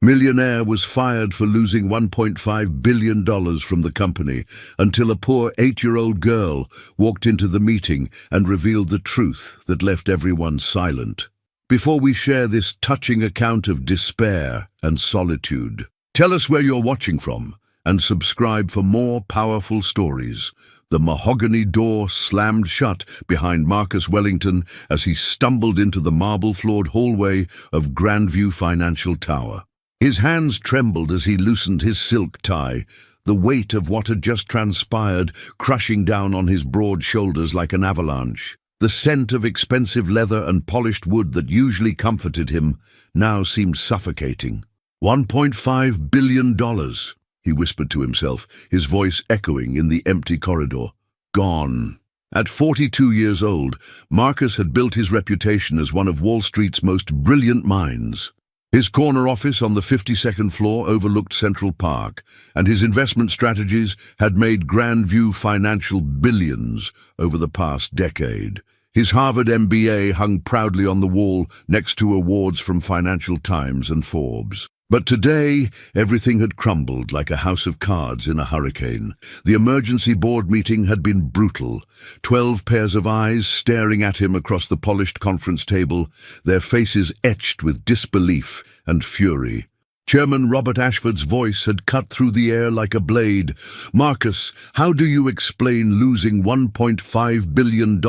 Millionaire was fired for losing $1.5 billion from the company until a poor 8-year-old girl walked into the meeting and revealed the truth that left everyone silent. Before we share this touching account of despair and solitude, tell us where you're watching from and subscribe for more powerful stories. The mahogany door slammed shut behind Marcus Wellington as he stumbled into the marble-floored hallway of Grandview Financial Tower. His hands trembled as he loosened his silk tie, the weight of what had just transpired crushing down on his broad shoulders like an avalanche. The scent of expensive leather and polished wood that usually comforted him now seemed suffocating. $1.5 billion, he whispered to himself, his voice echoing in the empty corridor. Gone. At 42 years old, Marcus had built his reputation as one of Wall Street's most brilliant minds. His corner office on the 52nd floor overlooked Central Park, and his investment strategies had made Grandview Financial billions over the past decade. His Harvard MBA hung proudly on the wall next to awards from Financial Times and Forbes. But today, everything had crumbled like a house of cards in a hurricane. The emergency board meeting had been brutal. 12 pairs of eyes staring at him across the polished conference table, their faces etched with disbelief and fury. Chairman Robert Ashford's voice had cut through the air like a blade. "Marcus, how do you explain losing $1.5 billion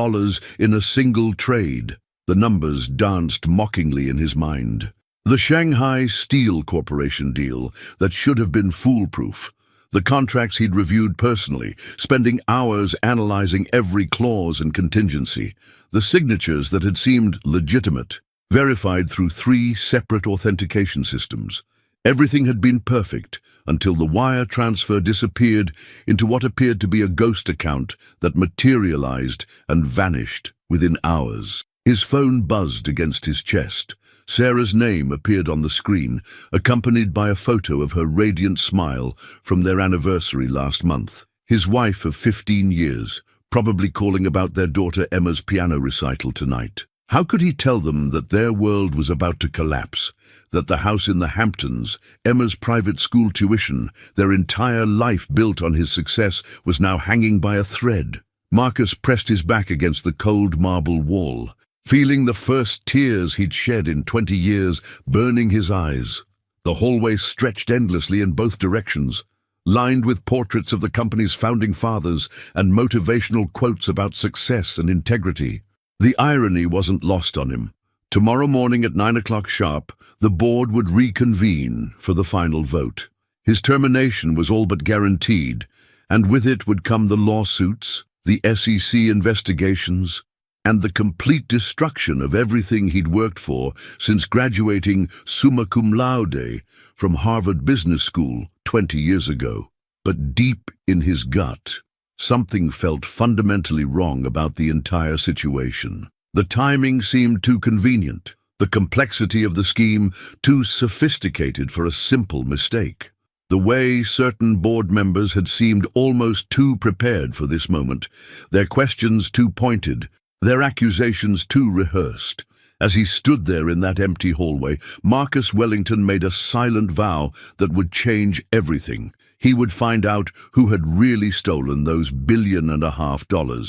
in a single trade?" The numbers danced mockingly in his mind. The Shanghai Steel Corporation deal that should have been foolproof. The contracts he'd reviewed personally, spending hours analyzing every clause and contingency. The signatures that had seemed legitimate, verified through 3 separate authentication systems. Everything had been perfect until the wire transfer disappeared into what appeared to be a ghost account that materialized and vanished within hours. His phone buzzed against his chest. Sarah's name appeared on the screen, accompanied by a photo of her radiant smile from their anniversary last month. His wife of 15 years, probably calling about their daughter Emma's piano recital tonight. How could he tell them that their world was about to collapse, that the house in the Hamptons, Emma's private school tuition, their entire life built on his success was now hanging by a thread? Marcus pressed his back against the cold marble wall, feeling the first tears he'd shed in 20 years burning his eyes. The hallway stretched endlessly in both directions, lined with portraits of the company's founding fathers and motivational quotes about success and integrity. The irony wasn't lost on him. Tomorrow morning at 9 o'clock sharp, the board would reconvene for the final vote. His termination was all but guaranteed, and with it would come the lawsuits, the SEC investigations, and the complete destruction of everything he'd worked for since graduating summa cum laude from Harvard Business School 20 years ago. But deep in his gut, something felt fundamentally wrong about the entire situation. The timing seemed too convenient, the complexity of the scheme too sophisticated for a simple mistake. The way certain board members had seemed almost too prepared for this moment, their questions too pointed, their accusations too rehearsed. As he stood there in that empty hallway, Marcus Wellington made a silent vow that would change everything. He would find out who had really stolen those $1.5 billion,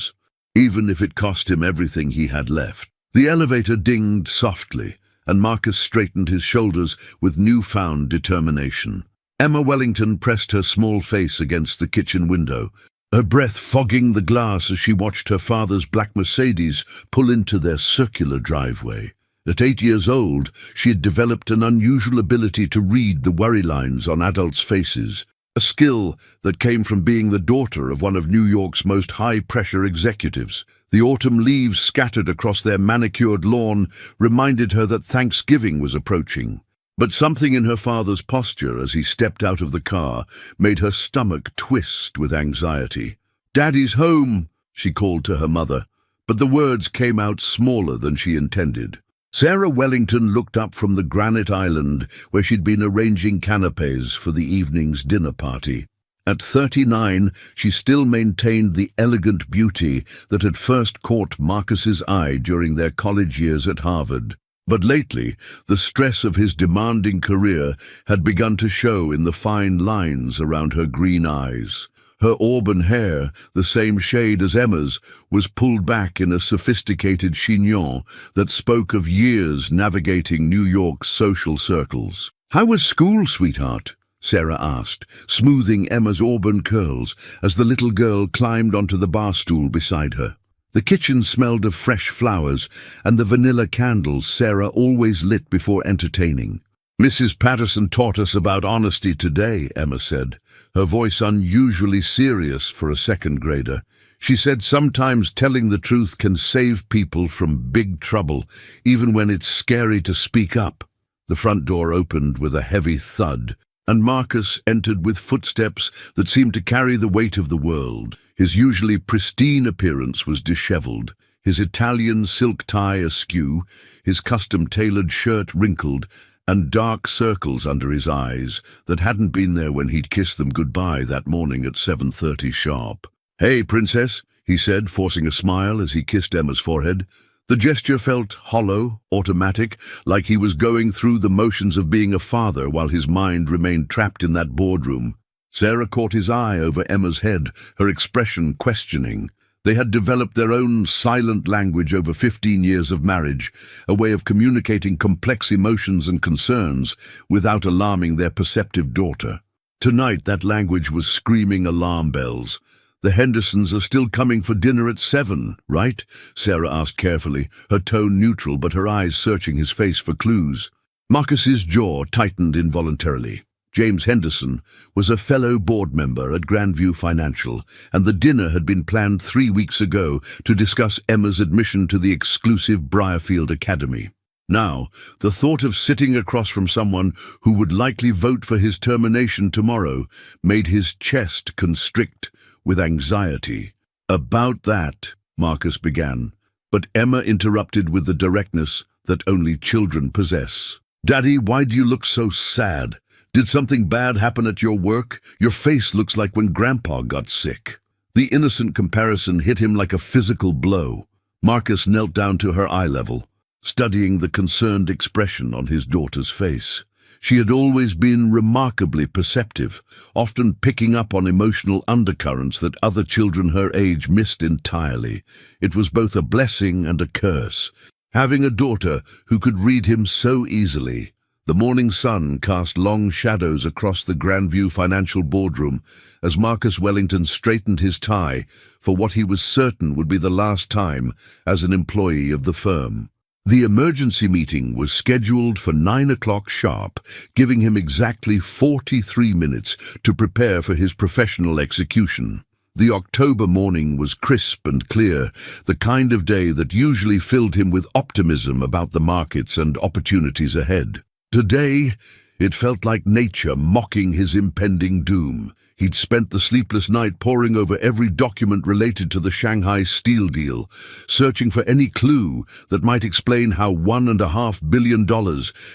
even if it cost him everything he had left. The elevator dinged softly, and Marcus straightened his shoulders with newfound determination. Emma Wellington pressed her small face against the kitchen window, her breath fogging the glass as she watched her father's black Mercedes pull into their circular driveway. At 8 years old, she had developed an unusual ability to read the worry lines on adults' faces, a skill that came from being the daughter of one of New York's most high-pressure executives. The autumn leaves scattered across their manicured lawn reminded her that Thanksgiving was approaching. But something in her father's posture as he stepped out of the car made her stomach twist with anxiety. "Daddy's home," she called to her mother, but the words came out smaller than she intended. Sarah Wellington looked up from the granite island where she'd been arranging canapes for the evening's dinner party. At 39, she still maintained the elegant beauty that had first caught Marcus's eye during their college years at Harvard. But lately, the stress of his demanding career had begun to show in the fine lines around her green eyes. Her auburn hair, the same shade as Emma's, was pulled back in a sophisticated chignon that spoke of years navigating New York's social circles. "How was school, sweetheart?" Sarah asked, smoothing Emma's auburn curls as the little girl climbed onto the bar stool beside her. The kitchen smelled of fresh flowers and the vanilla candles Sarah always lit before entertaining. "Mrs. Patterson taught us about honesty today," Emma said, her voice unusually serious for a second grader. "She said sometimes telling the truth can save people from big trouble, even when it's scary to speak up." The front door opened with a heavy thud, and Marcus entered with footsteps that seemed to carry the weight of the world. His usually pristine appearance was disheveled, his Italian silk tie askew, his custom-tailored shirt wrinkled, and dark circles under his eyes that hadn't been there when he'd kissed them goodbye that morning at 7:30 sharp. "Hey, princess," he said, forcing a smile as he kissed Emma's forehead. The gesture felt hollow, automatic, like he was going through the motions of being a father while his mind remained trapped in that boardroom. Sarah caught his eye over Emma's head, her expression questioning. They had developed their own silent language over 15 years of marriage, a way of communicating complex emotions and concerns without alarming their perceptive daughter. Tonight that language was screaming alarm bells. "The Hendersons are still coming for dinner at 7, right?" Sarah asked carefully, her tone neutral but her eyes searching his face for clues. Marcus's jaw tightened involuntarily. James Henderson was a fellow board member at Grandview Financial, and the dinner had been planned 3 weeks ago to discuss Emma's admission to the exclusive Briarfield Academy. Now, the thought of sitting across from someone who would likely vote for his termination tomorrow made his chest constrict with anxiety. "About that," Marcus began, but Emma interrupted with the directness that only children possess. "Daddy, why do you look so sad? Did something bad happen at your work? Your face looks like when Grandpa got sick." The innocent comparison hit him like a physical blow. Marcus knelt down to her eye level, studying the concerned expression on his daughter's face. She had always been remarkably perceptive, often picking up on emotional undercurrents that other children her age missed entirely. It was both a blessing and a curse, having a daughter who could read him so easily. The morning sun cast long shadows across the Grandview Financial boardroom as Marcus Wellington straightened his tie for what he was certain would be the last time as an employee of the firm. The emergency meeting was scheduled for 9 o'clock sharp, giving him exactly 43 minutes to prepare for his professional execution. The October morning was crisp and clear, the kind of day that usually filled him with optimism about the markets and opportunities ahead. Today, it felt like nature mocking his impending doom. He'd spent the sleepless night poring over every document related to the Shanghai steel deal, searching for any clue that might explain how $1.5 billion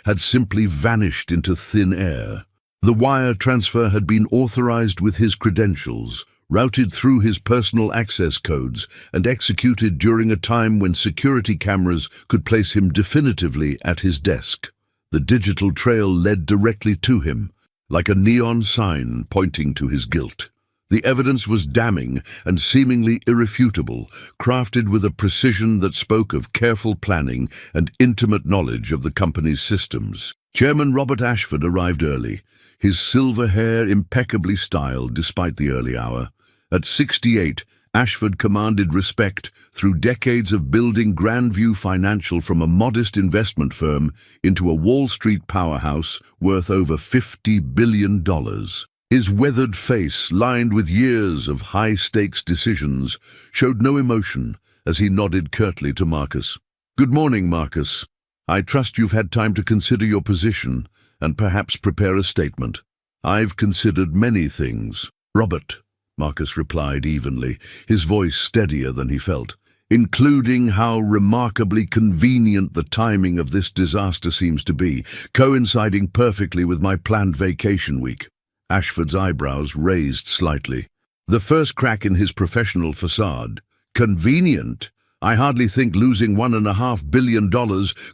had simply vanished into thin air. The wire transfer had been authorized with his credentials, routed through his personal access codes, and executed during a time when security cameras could place him definitively at his desk. The digital trail led directly to him, like a neon sign pointing to his guilt. The evidence was damning and seemingly irrefutable, crafted with a precision that spoke of careful planning and intimate knowledge of the company's systems. Chairman Robert Ashford arrived early, his silver hair impeccably styled despite the early hour. At 68, Ashford commanded respect through decades of building Grandview Financial from a modest investment firm into a Wall Street powerhouse worth over $50 billion. His weathered face, lined with years of high-stakes decisions, showed no emotion as he nodded curtly to Marcus. "Good morning, Marcus. I trust you've had time to consider your position and perhaps prepare a statement." "I've considered many things, Robert," Marcus replied evenly, his voice steadier than he felt, "including how remarkably convenient the timing of this disaster seems to be, coinciding perfectly with my planned vacation week." Ashford's eyebrows raised slightly. The first crack in his professional facade. "Convenient? I hardly think losing $1.5 billion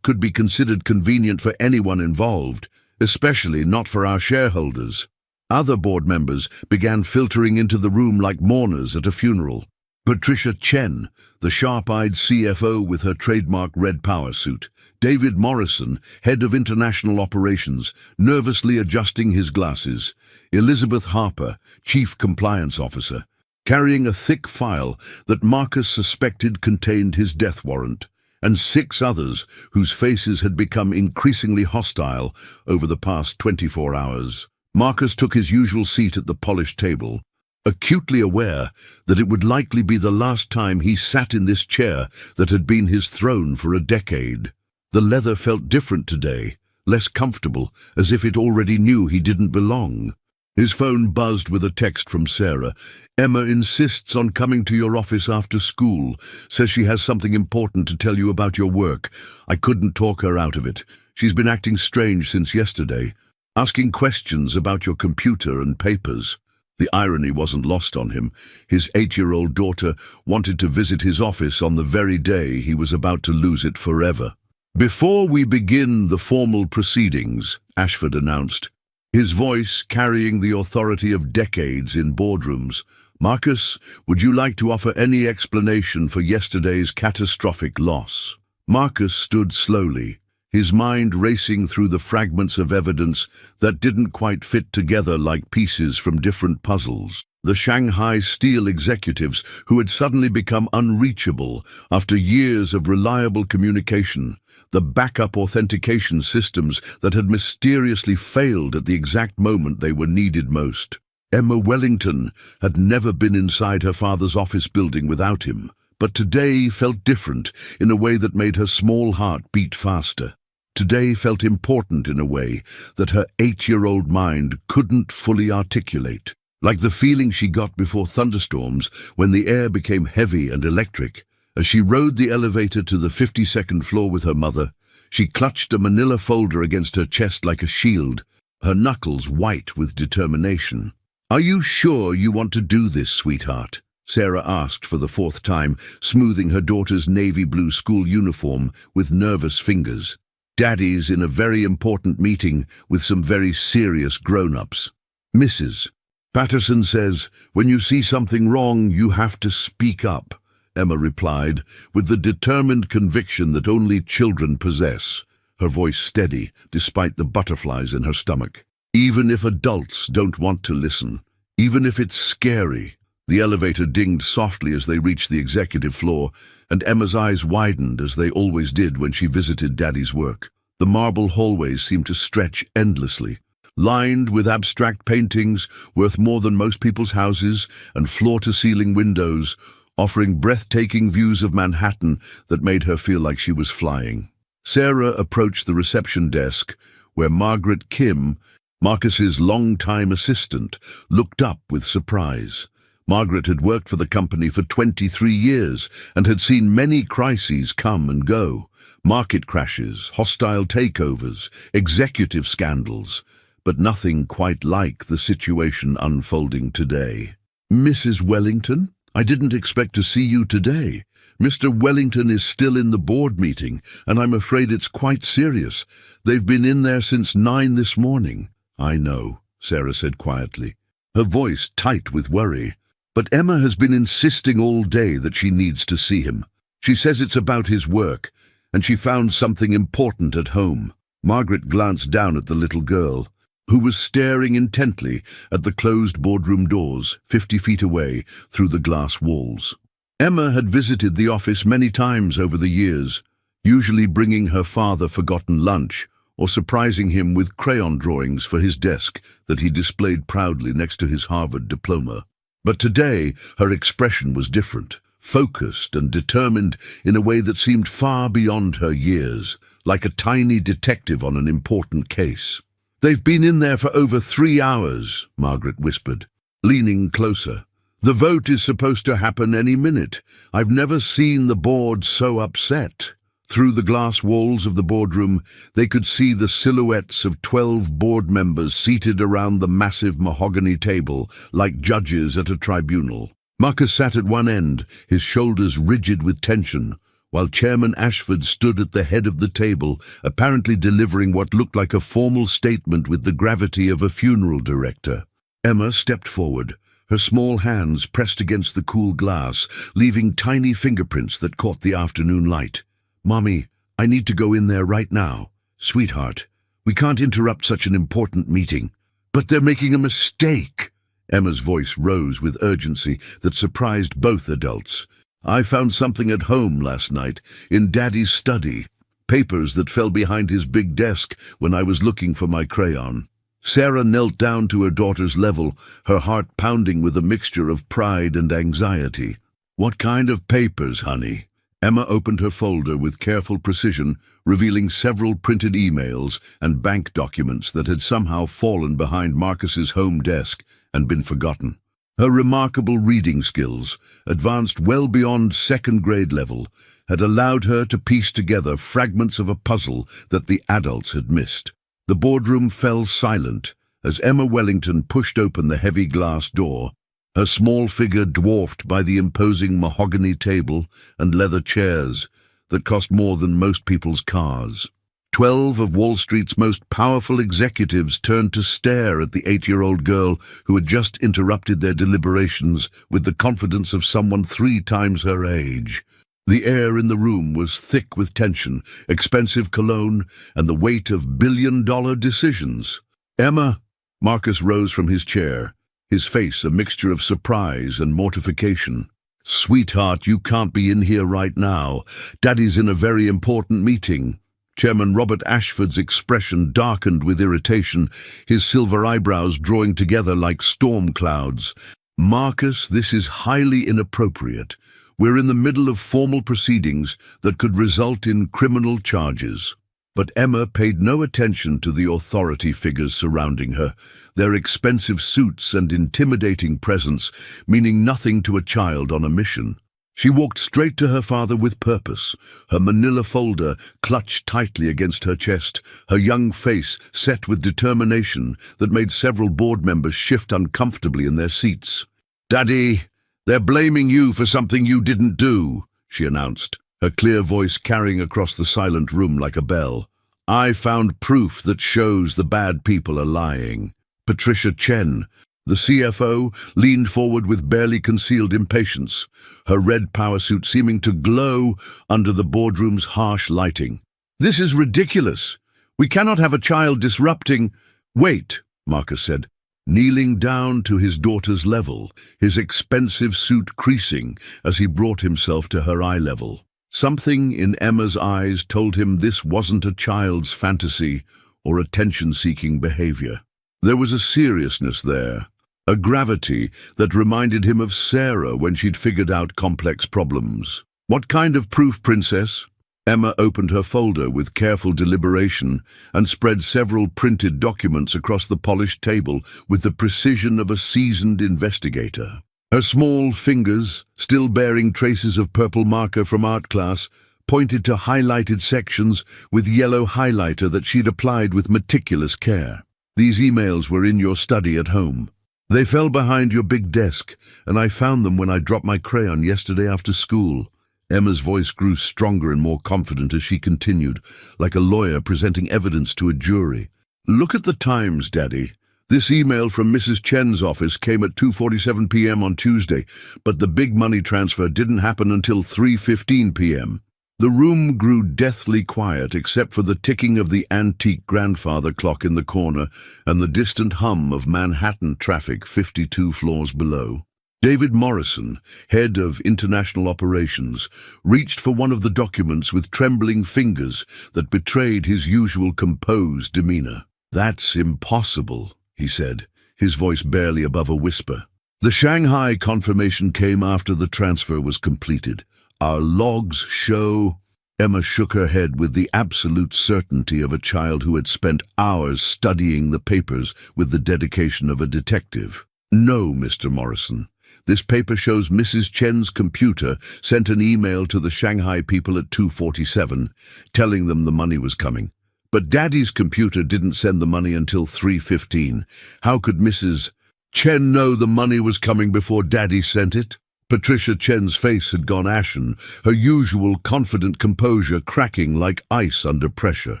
could be considered convenient for anyone involved, especially not for our shareholders. Other board members began filtering into the room like mourners at a funeral. Patricia Chen, the sharp-eyed CFO with her trademark red power suit. David Morrison, head of international operations, nervously adjusting his glasses. Elizabeth Harper, chief compliance officer, carrying a thick file that Marcus suspected contained his death warrant, and 6 others whose faces had become increasingly hostile over the past 24 hours. Marcus took his usual seat at the polished table, acutely aware that it would likely be the last time he sat in this chair that had been his throne for a decade. The leather felt different today, less comfortable, as if it already knew he didn't belong. His phone buzzed with a text from Sarah. "Emma insists on coming to your office after school, says she has something important to tell you about your work. I couldn't talk her out of it. She's been acting strange since yesterday, asking questions about your computer and papers." The irony wasn't lost on him. His 8-year-old daughter wanted to visit his office on the very day he was about to lose it forever. "Before we begin the formal proceedings," Ashford announced, his voice carrying the authority of decades in boardrooms, "Marcus, would you like to offer any explanation for yesterday's catastrophic loss?" Marcus stood slowly, his mind racing through the fragments of evidence that didn't quite fit together like pieces from different puzzles. The Shanghai Steel executives who had suddenly become unreachable after years of reliable communication, the backup authentication systems that had mysteriously failed at the exact moment they were needed most. Emma Wellington had never been inside her father's office building without him, but today felt different in a way that made her small heart beat faster. Today felt important in a way that her 8-year-old mind couldn't fully articulate, like the feeling she got before thunderstorms when the air became heavy and electric. As she rode the elevator to the 52nd floor with her mother, she clutched a manila folder against her chest like a shield, her knuckles white with determination. "Are you sure you want to do this, sweetheart?" Sarah asked for the 4th time, smoothing her daughter's navy blue school uniform with nervous fingers. "Daddy's in a very important meeting with some very serious grown-ups." "Mrs. Patterson says, when you see something wrong, you have to speak up," Emma replied, with the determined conviction that only children possess, her voice steady despite the butterflies in her stomach. "Even if adults don't want to listen, even if it's scary." The elevator dinged softly as they reached the executive floor, and Emma's eyes widened as they always did when she visited Daddy's work. The marble hallways seemed to stretch endlessly, lined with abstract paintings worth more than most people's houses and floor-to-ceiling windows, offering breathtaking views of Manhattan that made her feel like she was flying. Sarah approached the reception desk, where Margaret Kim, Marcus's longtime assistant, looked up with surprise. Margaret had worked for the company for 23 years and had seen many crises come and go. Market crashes, hostile takeovers, executive scandals, but nothing quite like the situation unfolding today. "Mrs. Wellington, I didn't expect to see you today. Mr. Wellington is still in the board meeting, and I'm afraid it's quite serious. They've been in there since 9 this morning." "I know," Sarah said quietly, her voice tight with worry. "But Emma has been insisting all day that she needs to see him. She says it's about his work, and she found something important at home." Margaret glanced down at the little girl, who was staring intently at the closed boardroom doors 50 feet away through the glass walls. Emma had visited the office many times over the years, usually bringing her father forgotten lunch or surprising him with crayon drawings for his desk that he displayed proudly next to his Harvard diploma. But today her expression was different, focused and determined in a way that seemed far beyond her years, like a tiny detective on an important case. "They've been in there for over 3 hours, Margaret whispered, leaning closer. "The vote is supposed to happen any minute. I've never seen the board so upset." Through the glass walls of the boardroom, they could see the silhouettes of 12 board members seated around the massive mahogany table like judges at a tribunal. Marcus sat at one end, his shoulders rigid with tension, while Chairman Ashford stood at the head of the table, apparently delivering what looked like a formal statement with the gravity of a funeral director. Emma stepped forward, her small hands pressed against the cool glass, leaving tiny fingerprints that caught the afternoon light. "Mommy, I need to go in there right now. Sweetheart, we can't interrupt such an important meeting." "But they're making a mistake." Emma's voice rose with urgency that surprised both adults. "I found something at home last night, in Daddy's study. Papers that fell behind his big desk when I was looking for my crayon." Sarah knelt down to her daughter's level, her heart pounding with a mixture of pride and anxiety. "What kind of papers, honey?" Emma opened her folder with careful precision, revealing several printed emails and bank documents that had somehow fallen behind Marcus's home desk and been forgotten. Her remarkable reading skills, advanced well beyond second-grade level, had allowed her to piece together fragments of a puzzle that the adults had missed. The boardroom fell silent as Emma Wellington pushed open the heavy glass door, her small figure dwarfed by the imposing mahogany table and leather chairs that cost more than most people's cars. 12 of Wall Street's most powerful executives turned to stare at the 8-year-old girl who had just interrupted their deliberations with the confidence of someone 3 times her age. The air in the room was thick with tension, expensive cologne, and the weight of billion-dollar decisions. "Emma!" Marcus rose from his chair, his face a mixture of surprise and mortification. "Sweetheart, you can't be in here right now. Daddy's in a very important meeting." Chairman Robert Ashford's expression darkened with irritation, his silver eyebrows drawing together like storm clouds. "Marcus, this is highly inappropriate. We're in the middle of formal proceedings that could result in criminal charges." But Emma paid no attention to the authority figures surrounding her, their expensive suits and intimidating presence meaning nothing to a child on a mission. She walked straight to her father with purpose, her manila folder clutched tightly against her chest, her young face set with determination that made several board members shift uncomfortably in their seats. "Daddy, they're blaming you for something you didn't do," she announced, her clear voice carrying across the silent room like a bell. "I found proof that shows the bad people are lying." Patricia Chen, the CFO, leaned forward with barely concealed impatience, her red power suit seeming to glow under the boardroom's harsh lighting. "This is ridiculous. We cannot have a child disrupting—" "Wait," Marcus said, kneeling down to his daughter's level, his expensive suit creasing as he brought himself to her eye level. Something in Emma's eyes told him this wasn't a child's fantasy or attention-seeking behavior. There was a seriousness there, a gravity that reminded him of Sarah when she'd figured out complex problems. "What kind of proof, Princess?" Emma opened her folder with careful deliberation and spread several printed documents across the polished table with the precision of a seasoned investigator. Her small fingers, still bearing traces of purple marker from art class, pointed to highlighted sections with yellow highlighter that she'd applied with meticulous care. "These emails were in your study at home. They fell behind your big desk, and I found them when I dropped my crayon yesterday after school." Emma's voice grew stronger and more confident as she continued, like a lawyer presenting evidence to a jury. "Look at the times, Daddy. This email from Mrs. Chen's office came at 2:47 p.m. on Tuesday, but the big money transfer didn't happen until 3:15 p.m. The room grew deathly quiet except for the ticking of the antique grandfather clock in the corner and the distant hum of Manhattan traffic 52 floors below. David Morrison, head of international operations, reached for one of the documents with trembling fingers that betrayed his usual composed demeanor. "That's impossible," he said, his voice barely above a whisper. "The Shanghai confirmation came after the transfer was completed. Our logs show—" Emma shook her head with the absolute certainty of a child who had spent hours studying the papers with the dedication of a detective. "No, Mr. Morrison. This paper shows Mrs. Chen's computer sent an email to the Shanghai people at 2:47, telling them the money was coming. But Daddy's computer didn't send the money until 3:15. How could Mrs. Chen know the money was coming before Daddy sent it?" Patricia Chen's face had gone ashen, her usual confident composure cracking like ice under pressure.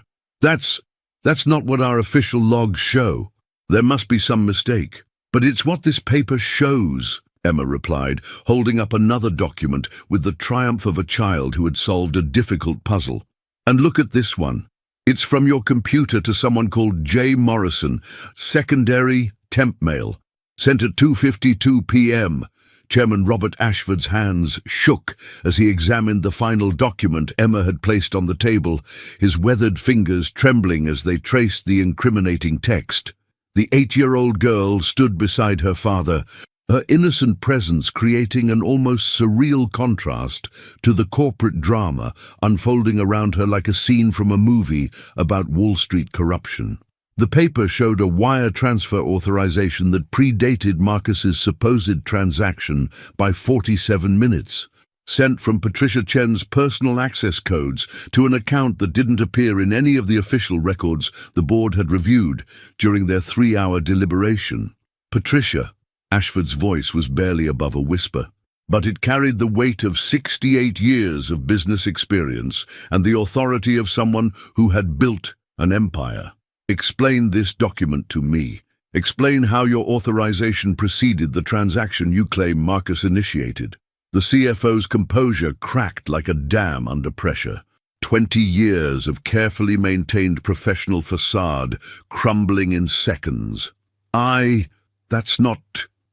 That's not what our official logs show. There must be some mistake. But it's what this paper shows, Emma replied, holding up another document with the triumph of a child who had solved a difficult puzzle. And look at this one. It's from your computer to someone called J. Morrison, secondary temp mail, sent at 2:52 p.m. Chairman Robert Ashford's hands shook as he examined the final document Emma had placed on the table, his weathered fingers trembling as they traced the incriminating text. The 8-year-old girl stood beside her father, her innocent presence creating an almost surreal contrast to the corporate drama unfolding around her like a scene from a movie about Wall Street corruption. The paper showed a wire transfer authorization that predated Marcus's supposed transaction by 47 minutes, sent from Patricia Chen's personal access codes to an account that didn't appear in any of the official records the board had reviewed during their 3-hour deliberation. Patricia, Ashford's voice was barely above a whisper, but it carried the weight of 68 years of business experience and the authority of someone who had built an empire. Explain this document to me. Explain how your authorization preceded the transaction you claim Marcus initiated. The CFO's composure cracked like a dam under pressure. 20 years of carefully maintained professional facade crumbling in seconds. That's not...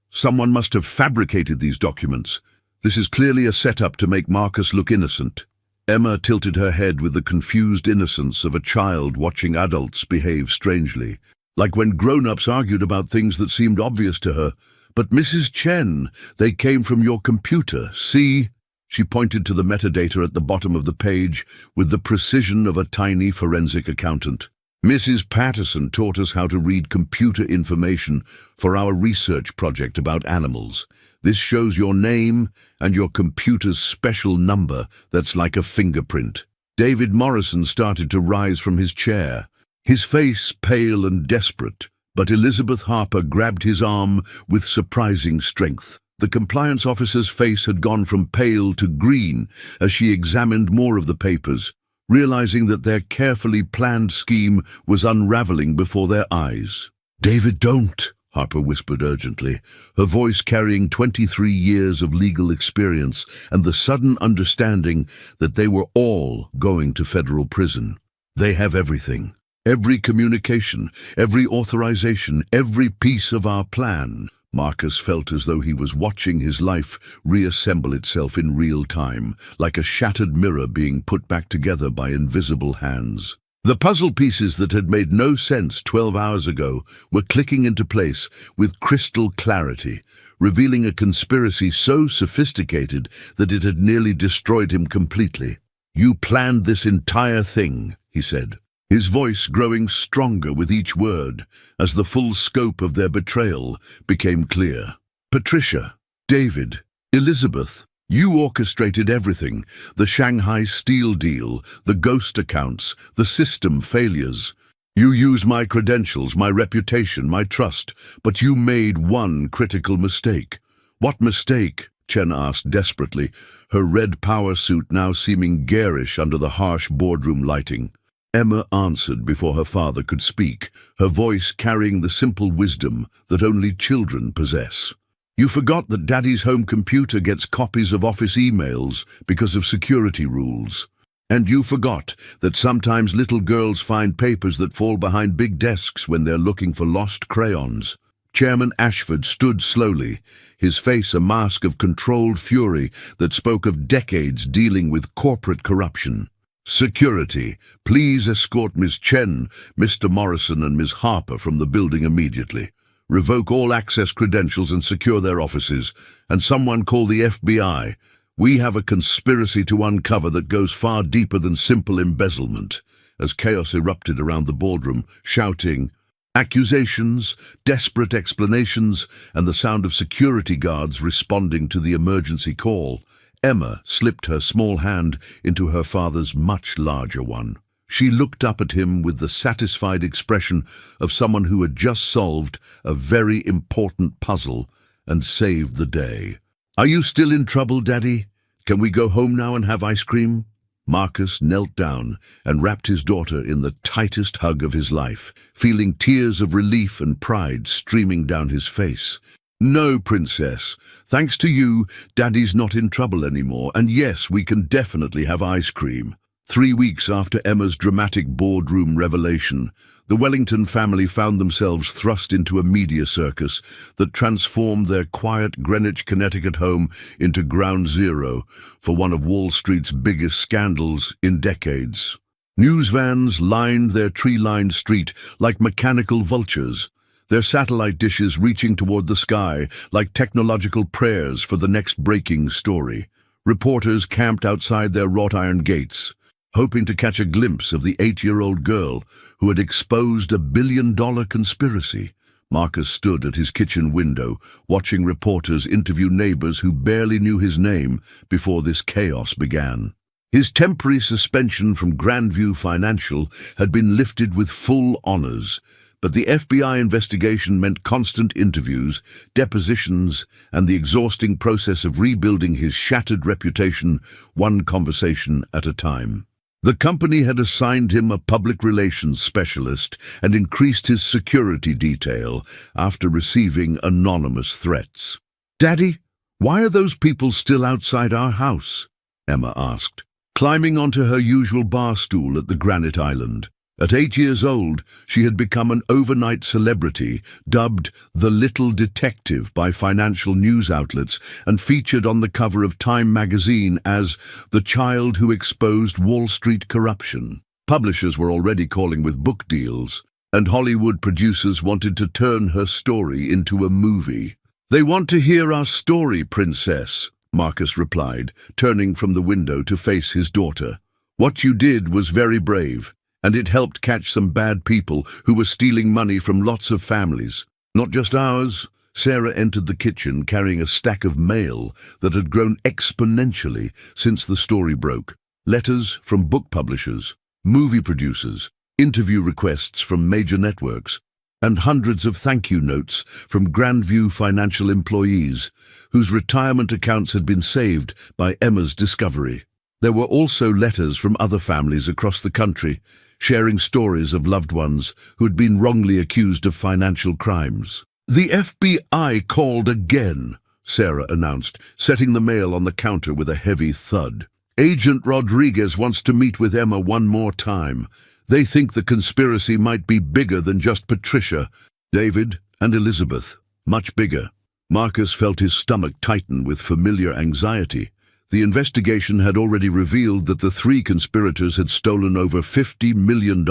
Someone must have fabricated these documents. This is clearly a setup to make Marcus look innocent. Emma tilted her head with the confused innocence of a child watching adults behave strangely, like when grown-ups argued about things that seemed obvious to her. But Mrs. Chen, they came from your computer, see? She pointed to the metadata at the bottom of the page with the precision of a tiny forensic accountant. Mrs. Patterson taught us how to read computer information for our research project about animals. This shows your name and your computer's special number that's like a fingerprint. David Morrison started to rise from his chair, his face pale and desperate, but Elizabeth Harper grabbed his arm with surprising strength. The compliance officer's face had gone from pale to green as she examined more of the papers, realizing that their carefully planned scheme was unraveling before their eyes. "David, don't," Harper whispered urgently, her voice carrying 23 years of legal experience and the sudden understanding that they were all going to federal prison. "They have everything. Every communication, every authorization, every piece of our plan." Marcus felt as though he was watching his life reassemble itself in real time, like a shattered mirror being put back together by invisible hands. The puzzle pieces that had made no sense 12 hours ago were clicking into place with crystal clarity, revealing a conspiracy so sophisticated that it had nearly destroyed him completely. "You planned this entire thing," he said, his voice growing stronger with each word as the full scope of their betrayal became clear. "Patricia, David, Elizabeth, you orchestrated everything, the Shanghai steel deal, the ghost accounts, the system failures. You used my credentials, my reputation, my trust, but you made one critical mistake." "What mistake?" Chen asked desperately, her red power suit now seeming garish under the harsh boardroom lighting. Emma answered before her father could speak, her voice carrying the simple wisdom that only children possess. "You forgot that Daddy's home computer gets copies of office emails because of security rules. And you forgot that sometimes little girls find papers that fall behind big desks when they're looking for lost crayons." Chairman Ashford stood slowly, his face a mask of controlled fury that spoke of decades dealing with corporate corruption. "Security, please escort Ms. Chen, Mr. Morrison and Ms. Harper from the building immediately. Revoke all access credentials and secure their offices. And someone call the FBI. We have a conspiracy to uncover that goes far deeper than simple embezzlement." As chaos erupted around the boardroom, shouting, accusations, desperate explanations, and the sound of security guards responding to the emergency call, Emma slipped her small hand into her father's much larger one. She looked up at him with the satisfied expression of someone who had just solved a very important puzzle and saved the day. Are you still in trouble, Daddy? Can we go home now and have ice cream? Marcus knelt down and wrapped his daughter in the tightest hug of his life, feeling tears of relief and pride streaming down his face. No, Princess. Thanks to you, Daddy's not in trouble anymore, and yes, we can definitely have ice cream. 3 weeks after Emma's dramatic boardroom revelation, the Wellington family found themselves thrust into a media circus that transformed their quiet Greenwich, Connecticut home into ground zero for one of Wall Street's biggest scandals in decades. News vans lined their tree-lined street like mechanical vultures, their satellite dishes reaching toward the sky like technological prayers for the next breaking story. Reporters camped outside their wrought iron gates, hoping to catch a glimpse of the 8-year-old girl who had exposed a billion-dollar conspiracy. Marcus stood at his kitchen window, watching reporters interview neighbors who barely knew his name before this chaos began. His temporary suspension from Grandview Financial had been lifted with full honors, but the FBI investigation meant constant interviews, depositions, and the exhausting process of rebuilding his shattered reputation, one conversation at a time. The company had assigned him a public relations specialist and increased his security detail after receiving anonymous threats. "Daddy, why are those people still outside our house?" Emma asked, climbing onto her usual bar stool at the granite island. At 8 years old, she had become an overnight celebrity, dubbed the Little Detective by financial news outlets and featured on the cover of Time magazine as the child who exposed Wall Street corruption. Publishers were already calling with book deals, and Hollywood producers wanted to turn her story into a movie. "They want to hear our story, Princess," Marcus replied, turning from the window to face his daughter. "What you did was very brave, and it helped catch some bad people who were stealing money from lots of families. Not just ours." Sarah entered the kitchen carrying a stack of mail that had grown exponentially since the story broke. Letters from book publishers, movie producers, interview requests from major networks, and hundreds of thank-you notes from Grandview Financial employees whose retirement accounts had been saved by Emma's discovery. There were also letters from other families across the country, sharing stories of loved ones who had been wrongly accused of financial crimes. "The FBI called again," Sarah announced, setting the mail on the counter with a heavy thud. "Agent Rodriguez wants to meet with Emma one more time. They think the conspiracy might be bigger than just Patricia, David, and Elizabeth. Much bigger." Marcus felt his stomach tighten with familiar anxiety. The investigation had already revealed that the 3 conspirators had stolen over $50 million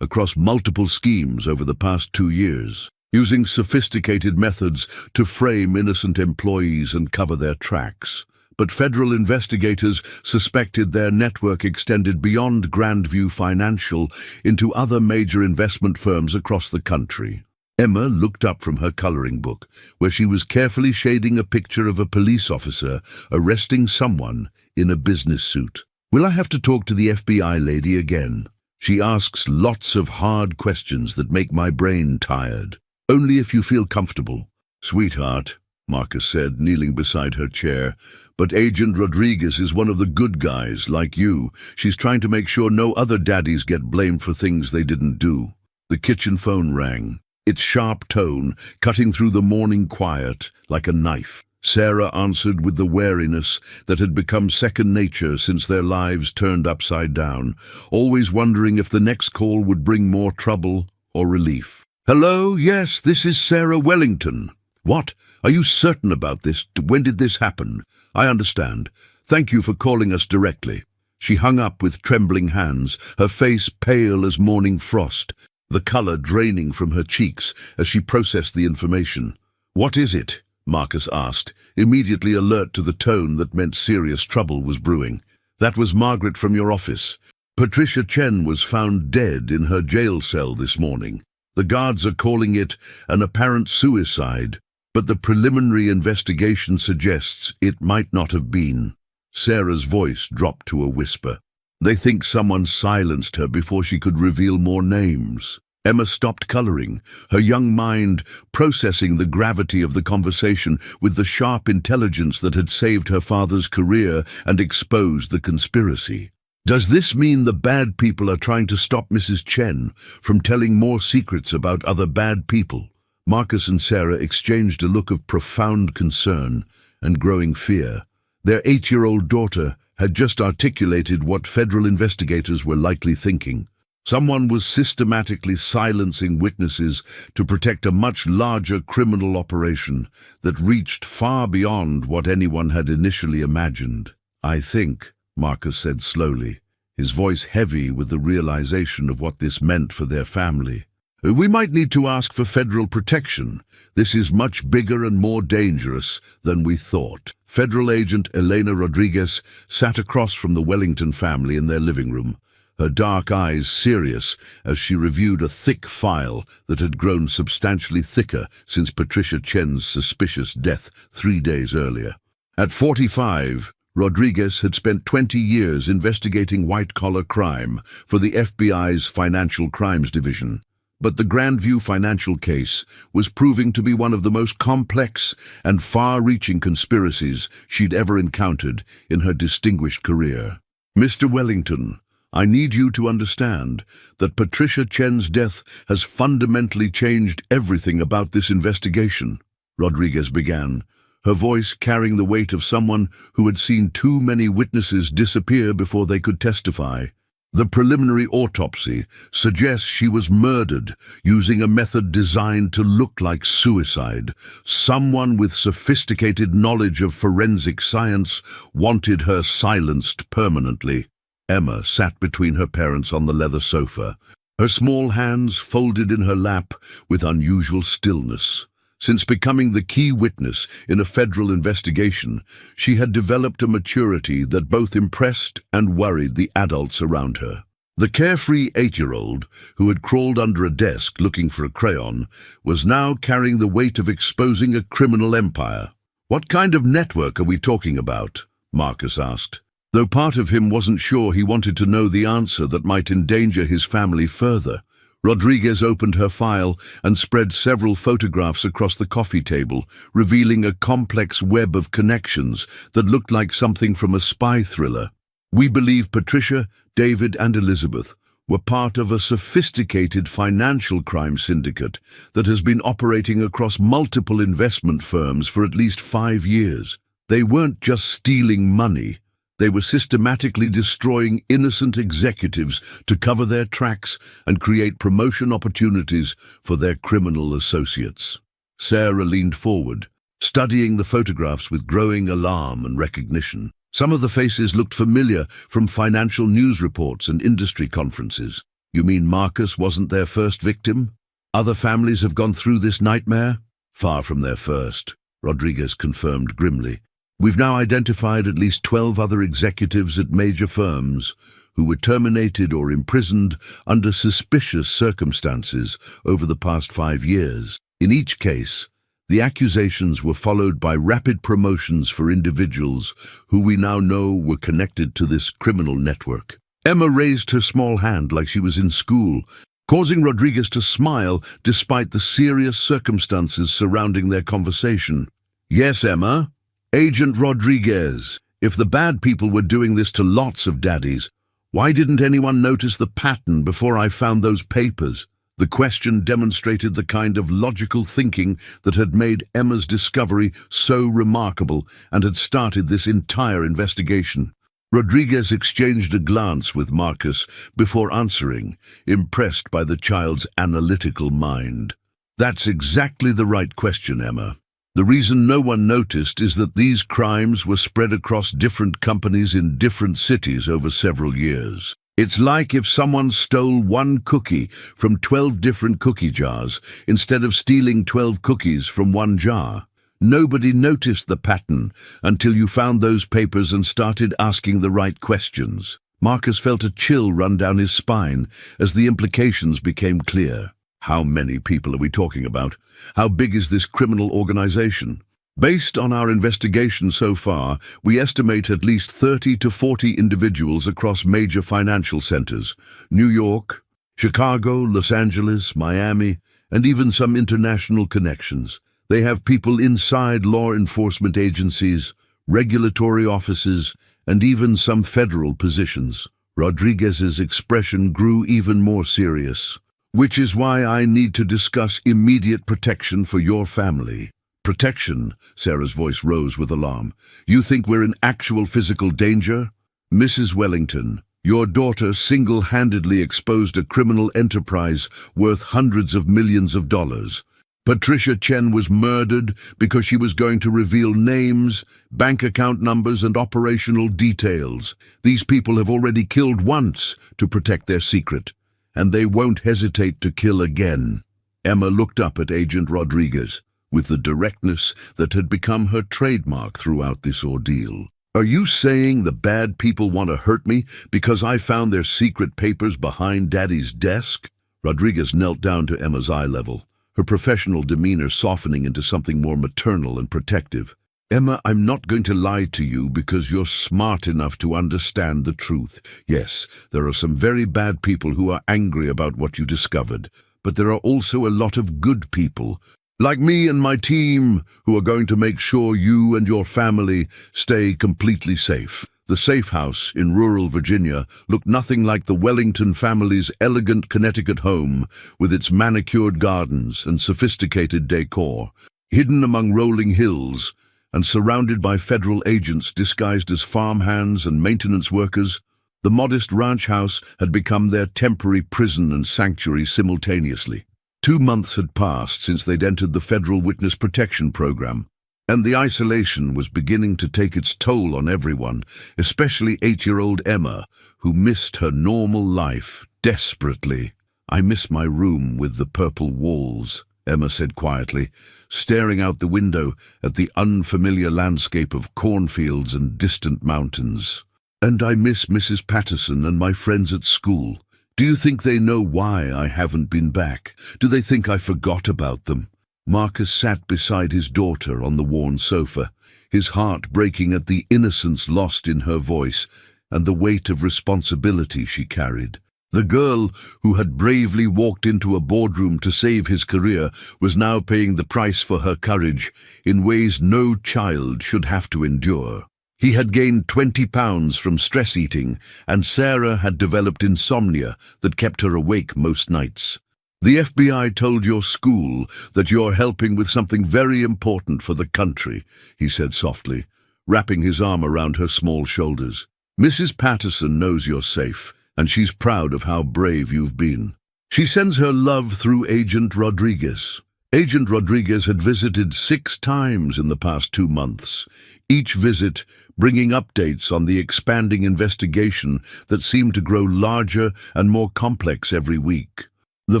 across multiple schemes over the past 2 years, using sophisticated methods to frame innocent employees and cover their tracks. But federal investigators suspected their network extended beyond Grandview Financial into other major investment firms across the country. Emma looked up from her coloring book, where she was carefully shading a picture of a police officer arresting someone in a business suit. "Will I have to talk to the FBI lady again? She asks lots of hard questions that make my brain tired. Only if you feel comfortable." "Sweetheart," Marcus said, kneeling beside her chair, "but Agent Rodriguez is one of the good guys, like you. She's trying to make sure no other daddies get blamed for things they didn't do." The kitchen phone rang, its sharp tone cutting through the morning quiet like a knife. Sarah answered with the wariness that had become second nature since their lives turned upside down, always wondering if the next call would bring more trouble or relief. "Hello, yes, this is Sarah Wellington." "What? Are you certain about this? When did this happen?" "I understand. Thank you for calling us directly." She hung up with trembling hands, her face pale as morning frost, the color draining from her cheeks as she processed the information. "What is it?" Marcus asked, immediately alert to the tone that meant serious trouble was brewing. "That was Margaret from your office. Patricia Chen was found dead in her jail cell this morning. The guards are calling it an apparent suicide, but the preliminary investigation suggests it might not have been." Sarah's voice dropped to a whisper. "They think someone silenced her before she could reveal more names." Emma stopped coloring, her young mind processing the gravity of the conversation with the sharp intelligence that had saved her father's career and exposed the conspiracy. Does this mean the bad people are trying to stop Mrs. Chen from telling more secrets about other bad people? Marcus and Sarah exchanged a look of profound concern and growing fear. Their 8-year-old daughter had just articulated what federal investigators were likely thinking. Someone was systematically silencing witnesses to protect a much larger criminal operation that reached far beyond what anyone had initially imagined. "I think," Marcus said slowly, his voice heavy with the realization of what this meant for their family. "We might need to ask for federal protection. This is much bigger and more dangerous than we thought." Federal agent Elena Rodriguez sat across from the Wellington family in their living room, her dark eyes serious as she reviewed a thick file that had grown substantially thicker since Patricia Chen's suspicious death 3 days earlier. At 45, Rodriguez had spent 20 years investigating white-collar crime for the FBI's Financial Crimes Division. But the Grandview financial case was proving to be one of the most complex and far-reaching conspiracies she'd ever encountered in her distinguished career. "Mr. Wellington, I need you to understand that Patricia Chen's death has fundamentally changed everything about this investigation," Rodriguez began, her voice carrying the weight of someone who had seen too many witnesses disappear before they could testify. "The preliminary autopsy suggests she was murdered using a method designed to look like suicide. Someone with sophisticated knowledge of forensic science wanted her silenced permanently." Emma sat between her parents on the leather sofa, her small hands folded in her lap with unusual stillness. Since becoming the key witness in a federal investigation, she had developed a maturity that both impressed and worried the adults around her. The carefree 8-year-old, who had crawled under a desk looking for a crayon, was now carrying the weight of exposing a criminal empire. "What kind of network are we talking about?" Marcus asked. Though part of him wasn't sure, he wanted to know the answer that might endanger his family further. Rodriguez opened her file and spread several photographs across the coffee table, revealing a complex web of connections that looked like something from a spy thriller. "We believe Patricia, David, and Elizabeth were part of a sophisticated financial crime syndicate that has been operating across multiple investment firms for at least 5 years. They weren't just stealing money. They were systematically destroying innocent executives to cover their tracks and create promotion opportunities for their criminal associates." Sarah leaned forward, studying the photographs with growing alarm and recognition. Some of the faces looked familiar from financial news reports and industry conferences. "You mean Marcus wasn't their first victim? Other families have gone through this nightmare?" "Far from their first," Rodriguez confirmed grimly. "We've now identified at least 12 other executives at major firms who were terminated or imprisoned under suspicious circumstances over the past 5 years. In each case, the accusations were followed by rapid promotions for individuals who we now know were connected to this criminal network." Emma raised her small hand like she was in school, causing Rodriguez to smile despite the serious circumstances surrounding their conversation. "Yes, Emma? Agent Rodriguez, if the bad people were doing this to lots of daddies, why didn't anyone notice the pattern before I found those papers?" The question demonstrated the kind of logical thinking that had made Emma's discovery so remarkable and had started this entire investigation. Rodriguez exchanged a glance with Marcus before answering, impressed by the child's analytical mind. "That's exactly the right question, Emma. The reason no one noticed is that these crimes were spread across different companies in different cities over several years. It's like if someone stole one cookie from 12 different cookie jars instead of stealing 12 cookies from one jar. Nobody noticed the pattern until you found those papers and started asking the right questions." Marcus felt a chill run down his spine as the implications became clear. "How many people are we talking about? How big is this criminal organization?" "Based on our investigation so far, we estimate at least 30 to 40 individuals across major financial centers: New York, Chicago, Los Angeles, Miami, and even some international connections. They have people inside law enforcement agencies, regulatory offices, and even some federal positions. Rodriguez's expression grew even more serious. Which is why I need to discuss immediate protection for your family. Protection? Sarah's voice rose with alarm. You think we're in actual physical danger? Mrs. Wellington, your daughter single-handedly exposed a criminal enterprise worth hundreds of millions of dollars. Patricia Chen was murdered because she was going to reveal names, bank account numbers, and operational details. These people have already killed once to protect their secret, and they won't hesitate to kill again. Emma looked up at Agent Rodriguez with the directness that had become her trademark throughout this ordeal. Are you saying the bad people want to hurt me because I found their secret papers behind Daddy's desk? Rodriguez knelt down to Emma's eye level, her professional demeanor softening into something more maternal and protective. Emma, I'm not going to lie to you because you're smart enough to understand the truth. Yes, there are some very bad people who are angry about what you discovered, but there are also a lot of good people, like me and my team, who are going to make sure you and your family stay completely safe. The safe house in rural Virginia looked nothing like the Wellington family's elegant Connecticut home with its manicured gardens and sophisticated decor. Hidden among rolling hills and surrounded by federal agents disguised as farmhands and maintenance workers, the modest ranch house had become their temporary prison and sanctuary simultaneously. 2 months had passed since they'd entered the Federal Witness Protection Program, and the isolation was beginning to take its toll on everyone, especially 8-year-old Emma, who missed her normal life desperately. I miss my room with the purple walls, Emma said quietly, staring out the window at the unfamiliar landscape of cornfields and distant mountains. And I miss Mrs. Patterson and my friends at school. Do you think they know why I haven't been back? Do they think I forgot about them? Marcus sat beside his daughter on the worn sofa, his heart breaking at the innocence lost in her voice and the weight of responsibility she carried. The girl who had bravely walked into a boardroom to save his career was now paying the price for her courage in ways no child should have to endure. He had gained 20 pounds from stress eating, and Sarah had developed insomnia that kept her awake most nights. The FBI told your school that you're helping with something very important for the country, he said softly, wrapping his arm around her small shoulders. Mrs. Patterson knows you're safe, and she's proud of how brave you've been. She sends her love through Agent Rodriguez. Agent Rodriguez had visited 6 times in the past 2 months, each visit bringing updates on the expanding investigation that seemed to grow larger and more complex every week. The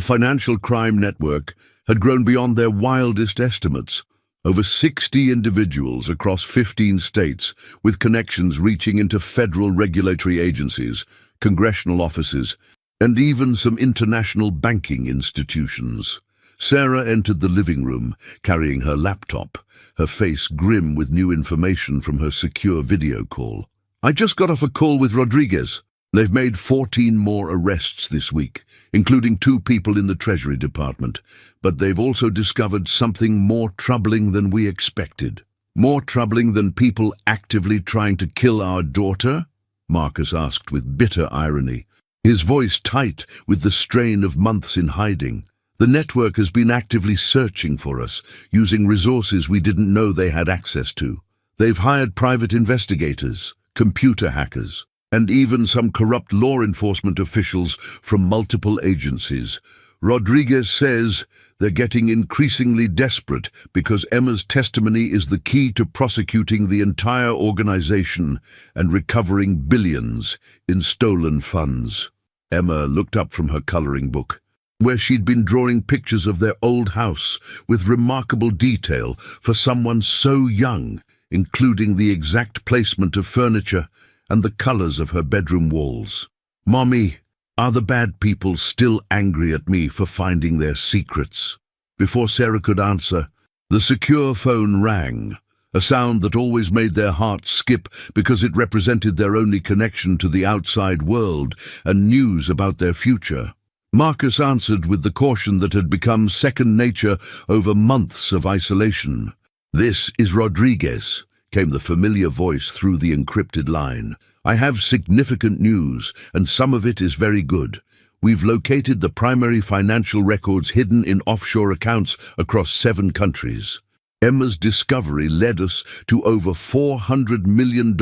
financial crime network had grown beyond their wildest estimates. Over 60 individuals across 15 states, with connections reaching into federal regulatory agencies, congressional offices, and even some international banking institutions. Sarah entered the living room, carrying her laptop, her face grim with new information from her secure video call. I just got off a call with Rodriguez. They've made 14 more arrests this week, including 2 people in the Treasury Department, but they've also discovered something more troubling than we expected. More troubling than people actively trying to kill our daughter? Marcus asked with bitter irony, his voice tight with the strain of months in hiding. The network has been actively searching for us, using resources we didn't know they had access to. They've hired private investigators, computer hackers, and even some corrupt law enforcement officials from multiple agencies. Rodriguez says they're getting increasingly desperate because Emma's testimony is the key to prosecuting the entire organization and recovering billions in stolen funds. Emma looked up from her coloring book, where she'd been drawing pictures of their old house with remarkable detail for someone so young, including the exact placement of furniture and the colors of her bedroom walls. Mommy, are the bad people still angry at me for finding their secrets? Before Sarah could answer, the secure phone rang, a sound that always made their hearts skip because it represented their only connection to the outside world and news about their future. Marcus answered with the caution that had become second nature over months of isolation. "This is Rodriguez," came the familiar voice through the encrypted line. "I have significant news, and some of it is very good. We've located the primary financial records hidden in offshore accounts across 7 countries. Emma's discovery led us to over $400 million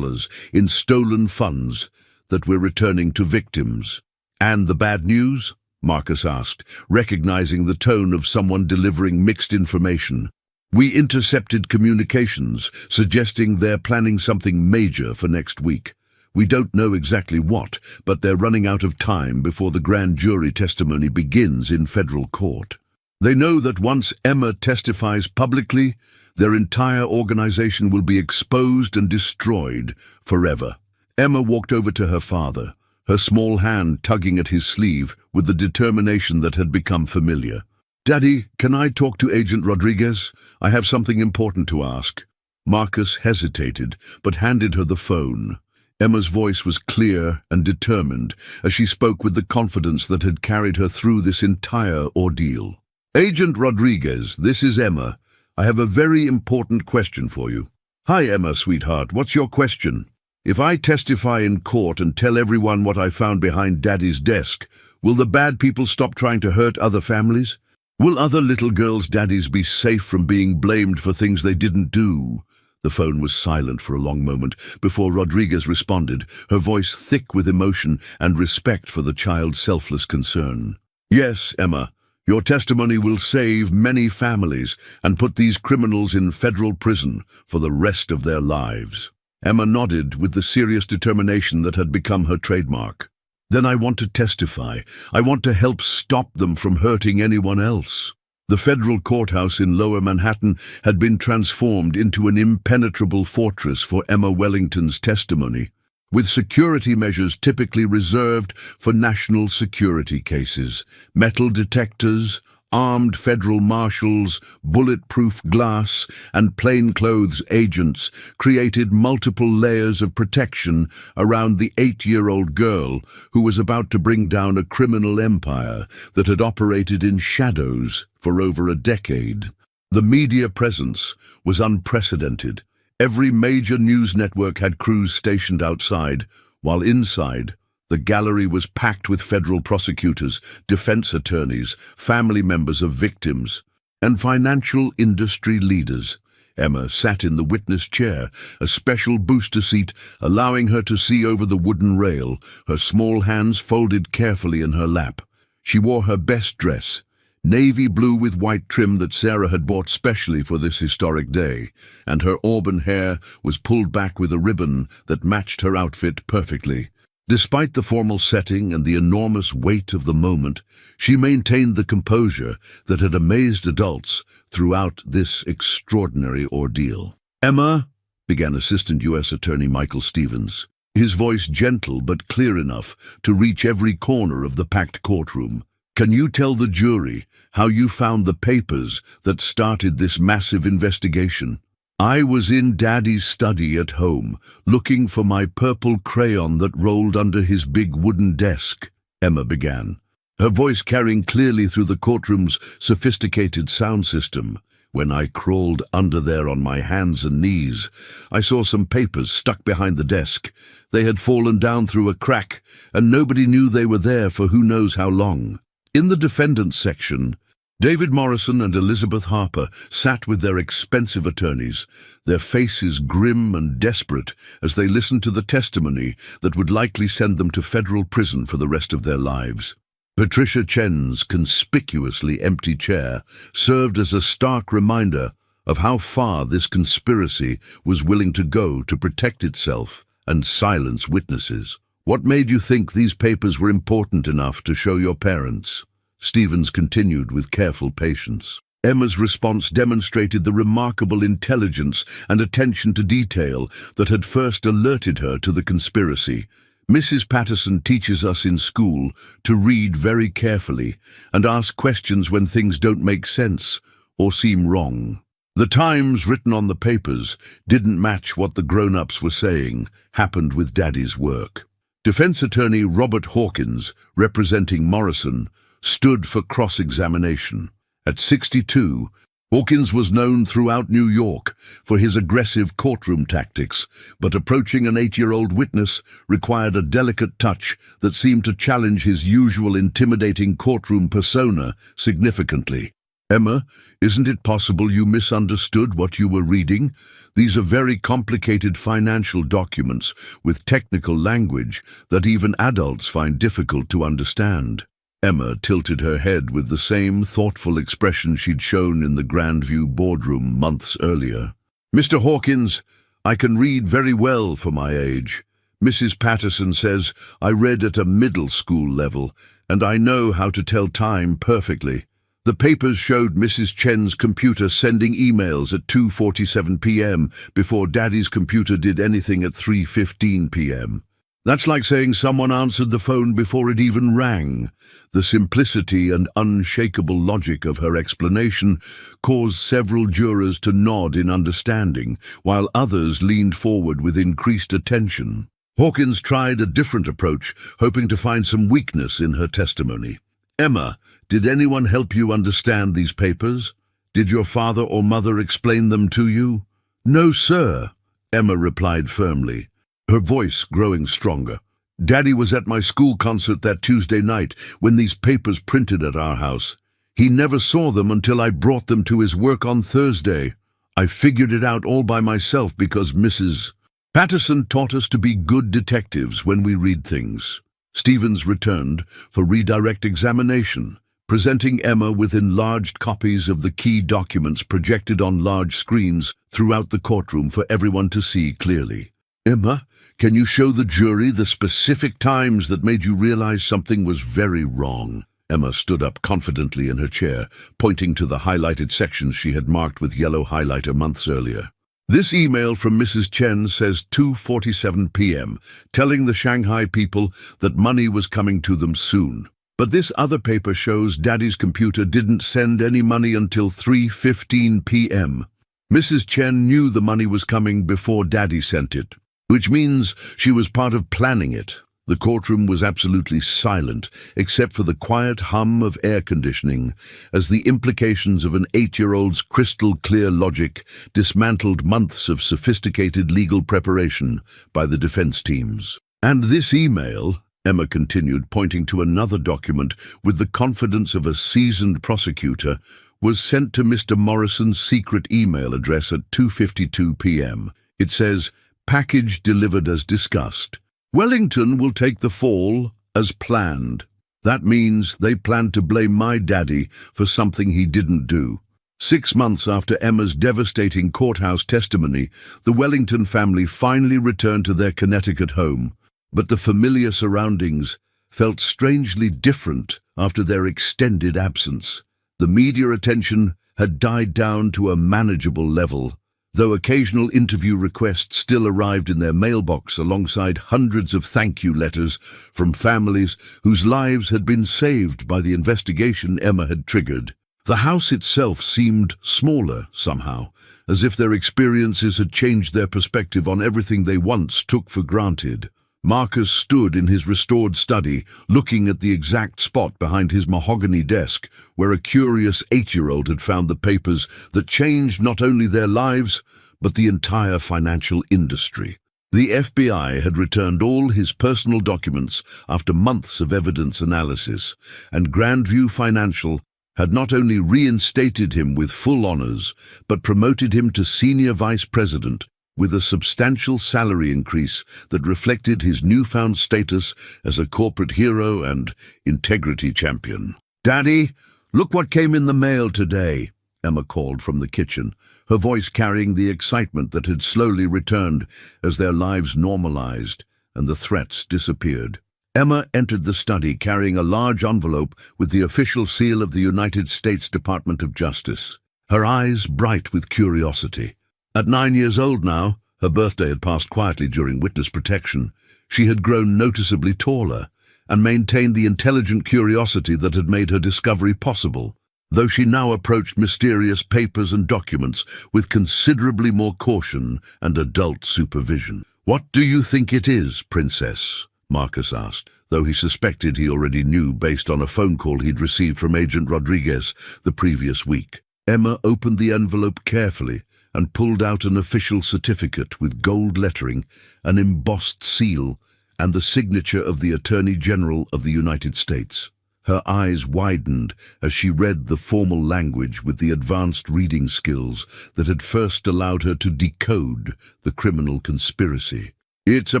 in stolen funds that we're returning to victims." "And the bad news?" Marcus asked, recognizing the tone of someone delivering mixed information. "We intercepted communications suggesting they're planning something major for next week. We don't know exactly what, but they're running out of time before the grand jury testimony begins in federal court. They know that once Emma testifies publicly, their entire organization will be exposed and destroyed forever." Emma walked over to her father, her small hand tugging at his sleeve with the determination that had become familiar. "Daddy, can I talk to Agent Rodriguez? I have something important to ask." Marcus hesitated, but handed her the phone. Emma's voice was clear and determined as she spoke with the confidence that had carried her through this entire ordeal. "Agent Rodriguez, this is Emma. I have a very important question for you." "Hi, Emma, sweetheart. What's your question?" "If I testify in court and tell everyone what I found behind Daddy's desk, will the bad people stop trying to hurt other families? Will other little girls' daddies be safe from being blamed for things they didn't do?" The phone was silent for a long moment before Rodriguez responded, her voice thick with emotion and respect for the child's selfless concern. "Yes, Emma. Your testimony will save many families and put these criminals in federal prison for the rest of their lives." Emma nodded with the serious determination that had become her trademark. "Then I want to testify. I want to help stop them from hurting anyone else." The federal courthouse in Lower Manhattan had been transformed into an impenetrable fortress for Emma Wellington's testimony, with security measures typically reserved for national security cases. Metal detectors, armed federal marshals, bulletproof glass, and plainclothes agents created multiple layers of protection around the 8-year-old girl who was about to bring down a criminal empire that had operated in shadows for over a decade. The media presence was unprecedented. Every major news network had crews stationed outside, while inside, the gallery was packed with federal prosecutors, defense attorneys, family members of victims, and financial industry leaders. Emma sat in the witness chair, a special booster seat allowing her to see over the wooden rail, her small hands folded carefully in her lap. She wore her best dress, navy blue with white trim that Sarah had bought specially for this historic day, and her auburn hair was pulled back with a ribbon that matched her outfit perfectly. Despite the formal setting and the enormous weight of the moment, she maintained the composure that had amazed adults throughout this extraordinary ordeal. "Emma," began Assistant U.S. Attorney Michael Stevens, his voice gentle but clear enough to reach every corner of the packed courtroom, "can you tell the jury how you found the papers that started this massive investigation?" "I was in Daddy's study at home, looking for my purple crayon that rolled under his big wooden desk," Emma began, her voice carrying clearly through the courtroom's sophisticated sound system. "When I crawled under there on my hands and knees, I saw some papers stuck behind the desk. They had fallen down through a crack, and nobody knew they were there for who knows how long." In the defendant's section, David Morrison and Elizabeth Harper sat with their expensive attorneys, their faces grim and desperate as they listened to the testimony that would likely send them to federal prison for the rest of their lives. Patricia Chen's conspicuously empty chair served as a stark reminder of how far this conspiracy was willing to go to protect itself and silence witnesses. "What made you think these papers were important enough to show your parents?" Stevens continued with careful patience. Emma's response demonstrated the remarkable intelligence and attention to detail that had first alerted her to the conspiracy. "Mrs. Patterson teaches us in school to read very carefully and ask questions when things don't make sense or seem wrong." The times written on the papers didn't match what the grown-ups were saying happened with Daddy's work. Defense attorney Robert Hawkins, representing Morrison, stood for cross-examination. At 62, Hawkins was known throughout New York for his aggressive courtroom tactics, but approaching an 8-year-old witness required a delicate touch that seemed to challenge his usual intimidating courtroom persona significantly. "Emma, isn't it possible you misunderstood what you were reading? These are very complicated financial documents with technical language that even adults find difficult to understand." Emma tilted her head with the same thoughtful expression she'd shown in the Grandview boardroom months earlier. "Mr. Hawkins, I can read very well for my age. Mrs. Patterson says I read at a middle school level, and I know how to tell time perfectly. The papers showed Mrs. Chen's computer sending emails at 2:47 p.m. before Daddy's computer did anything at 3:15 p.m. That's like saying someone answered the phone before it even rang." The simplicity and unshakable logic of her explanation caused several jurors to nod in understanding, while others leaned forward with increased attention. Hawkins tried a different approach, hoping to find some weakness in her testimony. "Emma, did anyone help you understand these papers? Did your father or mother explain them to you?" "No, sir," Emma replied firmly, her voice growing stronger. "Daddy was at my school concert that Tuesday night when these papers printed at our house. He never saw them until I brought them to his work on Thursday. I figured it out all by myself because Mrs. Patterson taught us to be good detectives when we read things." Stevens returned for redirect examination, presenting Emma with enlarged copies of the key documents projected on large screens throughout the courtroom for everyone to see clearly. "Emma, can you show the jury the specific times that made you realize something was very wrong?" Emma stood up confidently in her chair, pointing to the highlighted sections she had marked with yellow highlighter months earlier. "This email from Mrs. Chen says 2:47 p.m., telling the Shanghai people that money was coming to them soon. But this other paper shows Daddy's computer didn't send any money until 3:15 p.m. Mrs. Chen knew the money was coming before Daddy sent it, which means she was part of planning it." The courtroom was absolutely silent, except for the quiet hum of air conditioning, as the implications of an 8-year-old's crystal-clear logic dismantled months of sophisticated legal preparation by the defense teams. "And this email," Emma continued, pointing to another document with the confidence of a seasoned prosecutor, "was sent to Mr. Morrison's secret email address at 2:52 p.m. It says, 'Package delivered as discussed. Wellington will take the fall as planned.' That means they planned to blame my daddy for something he didn't do." 6 months after Emma's devastating courthouse testimony, the Wellington family finally returned to their Connecticut home. But the familiar surroundings felt strangely different after their extended absence. The media attention had died down to a manageable level, though occasional interview requests still arrived in their mailbox alongside hundreds of thank you letters from families whose lives had been saved by the investigation Emma had triggered. The house itself seemed smaller somehow, as if their experiences had changed their perspective on everything they once took for granted. Marcus stood in his restored study, looking at the exact spot behind his mahogany desk where a curious 8-year-old had found the papers that changed not only their lives, but the entire financial industry. The FBI had returned all his personal documents after months of evidence analysis, and Grandview Financial had not only reinstated him with full honors, but promoted him to senior vice president, with a substantial salary increase that reflected his newfound status as a corporate hero and integrity champion. "Daddy, look what came in the mail today," Emma called from the kitchen, her voice carrying the excitement that had slowly returned as their lives normalized and the threats disappeared. Emma entered the study carrying a large envelope with the official seal of the United States Department of Justice, her eyes bright with curiosity. At 9 years old now, her birthday had passed quietly during witness protection, she had grown noticeably taller and maintained the intelligent curiosity that had made her discovery possible, though she now approached mysterious papers and documents with considerably more caution and adult supervision. "What do you think it is, Princess?" Marcus asked, though he suspected he already knew based on a phone call he'd received from Agent Rodriguez the previous week. Emma opened the envelope carefully and pulled out an official certificate with gold lettering, an embossed seal, and the signature of the Attorney General of the United States. Her eyes widened as she read the formal language with the advanced reading skills that had first allowed her to decode the criminal conspiracy. "It's a